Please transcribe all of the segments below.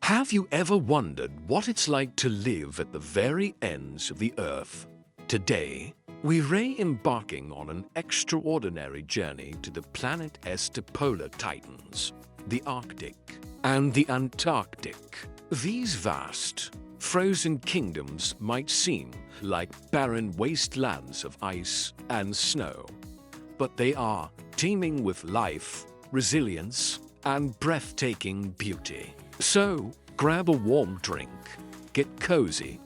Have you ever wondered what it's like to live at the very ends of the Earth? Today, we're re-embarking on an extraordinary journey to the planet's polar titans, the Arctic and the Antarctic. These vast, frozen kingdoms might seem like barren wastelands of ice and snow, but they are teeming with life, resilience, and breathtaking beauty. So, grab a warm drink, get cozy,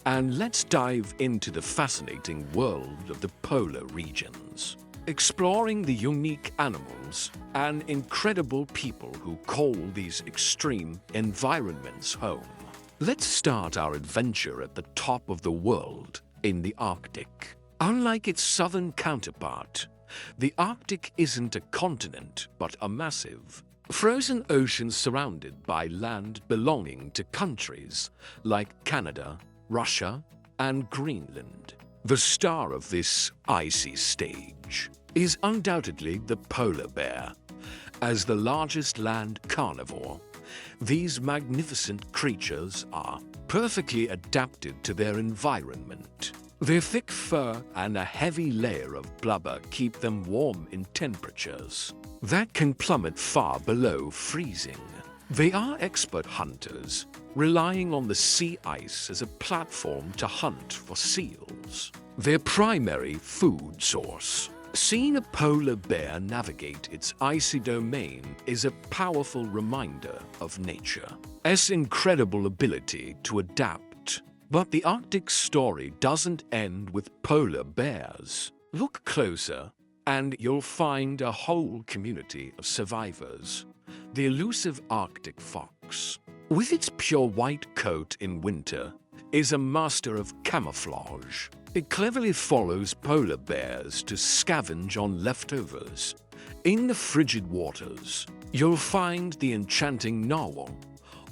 and let's dive into the fascinating world of the polar regions, exploring the unique animals and incredible people who call these extreme environments home. Let's start our adventure at the top of the world, in the Arctic. Unlike its southern counterpart, the Arctic isn't a continent but a massive, frozen ocean surrounded by land belonging to countries like Canada, Russia, and Greenland. The star of this icy stage is undoubtedly the polar bear. As the largest land carnivore, these magnificent creatures are perfectly adapted to their environment. Their thick fur and a heavy layer of blubber keep them warm in temperatures that can plummet far below freezing. They are expert hunters, relying on the sea ice as a platform to hunt for seals, their primary food source. Seeing a polar bear navigate its icy domain is a powerful reminder of nature's incredible ability to adapt. But the Arctic story doesn't end with polar bears. Look closer, and you'll find a whole community of survivors. The elusive Arctic fox, with its pure white coat in winter, is a master of camouflage. It cleverly follows polar bears to scavenge on leftovers. In the frigid waters, you'll find the enchanting narwhal,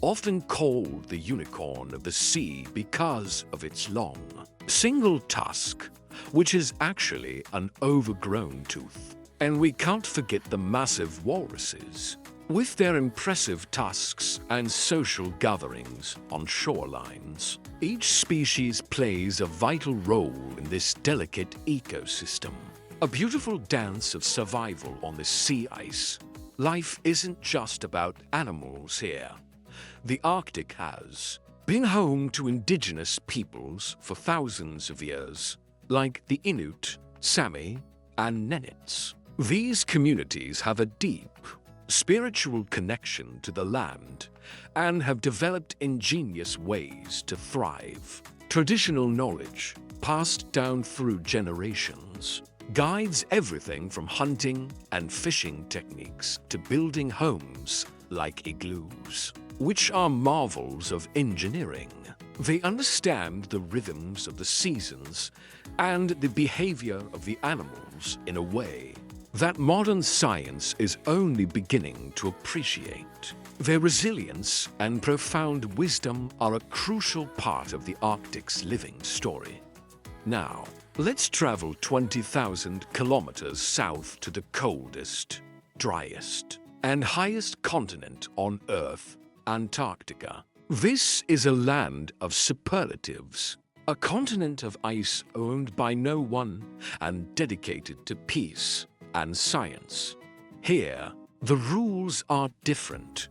often called the unicorn of the sea because of its long, single tusk, which is actually an overgrown tooth. And we can't forget the massive walruses, with their impressive tusks and social gatherings on shorelines. Each species plays a vital role in this delicate ecosystem, a beautiful dance of survival on the sea ice. Life isn't just about animals here. The Arctic has been home to indigenous peoples for thousands of years, like the Inuit, Sami, and Nenets. These communities have a deep, spiritual connection to the land and have developed ingenious ways to thrive. Traditional knowledge, passed down through generations, guides everything from hunting and fishing techniques to building homes like igloos, which are marvels of engineering. They understand the rhythms of the seasons and the behavior of the animals in a way that modern science is only beginning to appreciate. Their resilience and profound wisdom are a crucial part of the Arctic's living story. Now, let's travel 20,000 kilometers south to the coldest, driest, and highest continent on Earth, Antarctica. This is a land of superlatives, a continent of ice owned by no one and dedicated to peace and science. Here, the rules are different.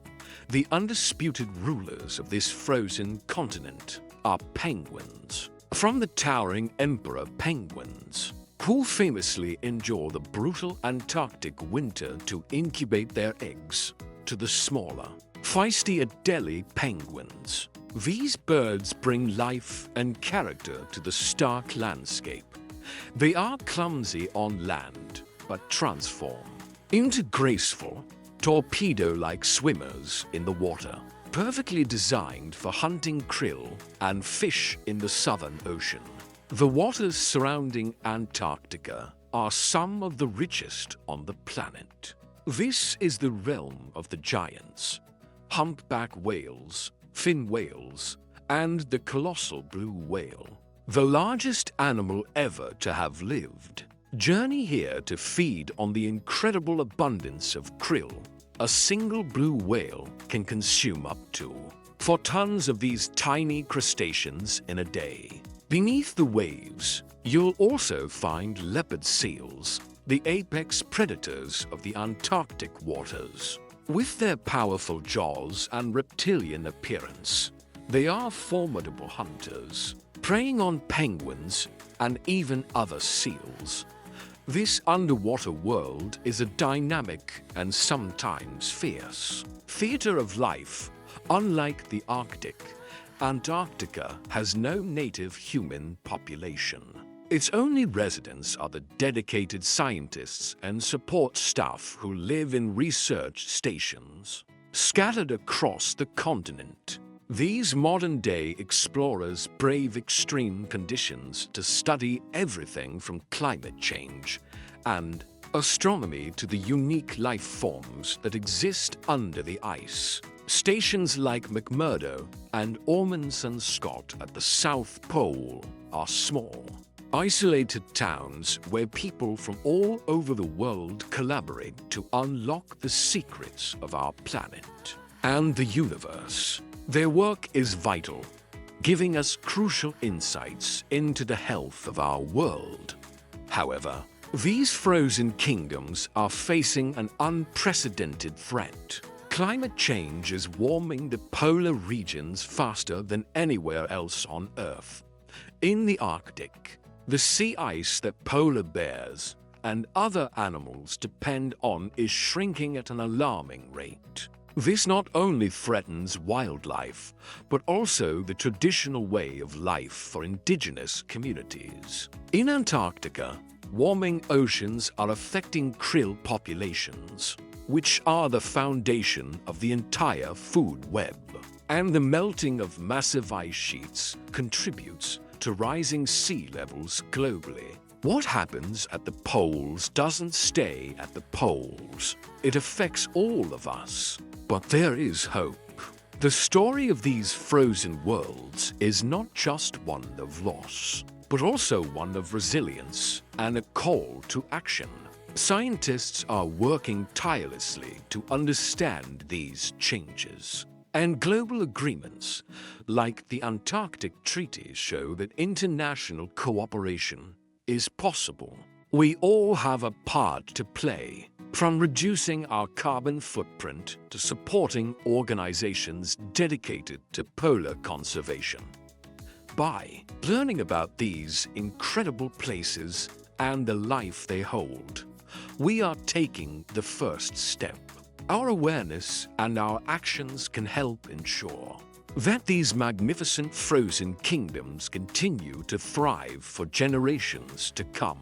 The undisputed rulers of this frozen continent are penguins. From the towering emperor penguins, who famously endure the brutal Antarctic winter to incubate their eggs, to the smaller, feisty Adelie penguins. These birds bring life and character to the stark landscape. They are clumsy on land, but transform into graceful, torpedo-like swimmers in the water, perfectly designed for hunting krill and fish in the Southern Ocean. The waters surrounding Antarctica are some of the richest on the planet. This is the realm of the giants, humpback whales, fin whales, and the colossal blue whale, the largest animal ever to have lived. Journey here to feed on the incredible abundance of krill. A single blue whale can consume up to for tons of these tiny crustaceans in a day. Beneath the waves, you'll also find leopard seals, the apex predators of the Antarctic waters. With their powerful jaws and reptilian appearance, they are formidable hunters, preying on penguins and even other seals. This underwater world is a dynamic and sometimes fierce theater of life. Unlike the Arctic, Antarctica has no native human population. Its only residents are the dedicated scientists and support staff who live in research stations scattered across the continent. These modern-day explorers brave extreme conditions to study everything from climate change and astronomy to the unique life forms that exist under the ice. Stations like McMurdo and Ormondson Scott at the South Pole are small, isolated towns where people from all over the world collaborate to unlock the secrets of our planet and the universe. Their work is vital, giving us crucial insights into the health of our world. However, these frozen kingdoms are facing an unprecedented threat. Climate change is warming the polar regions faster than anywhere else on Earth. In the Arctic, the sea ice that polar bears and other animals depend on is shrinking at an alarming rate. This not only threatens wildlife, but also the traditional way of life for indigenous communities. In Antarctica, warming oceans are affecting krill populations, which are the foundation of the entire food web. And the melting of massive ice sheets contributes to rising sea levels globally. What happens at the poles doesn't stay at the poles. It affects all of us. But there is hope. The story of these frozen worlds is not just one of loss, but also one of resilience and a call to action. Scientists are working tirelessly to understand these changes, and global agreements like the Antarctic Treaty show that international cooperation is possible. We all have a part to play, from reducing our carbon footprint to supporting organizations dedicated to polar conservation. By learning about these incredible places and the life they hold, we are taking the first step. Our awareness and our actions can help ensure that these magnificent frozen kingdoms continue to thrive for generations to come.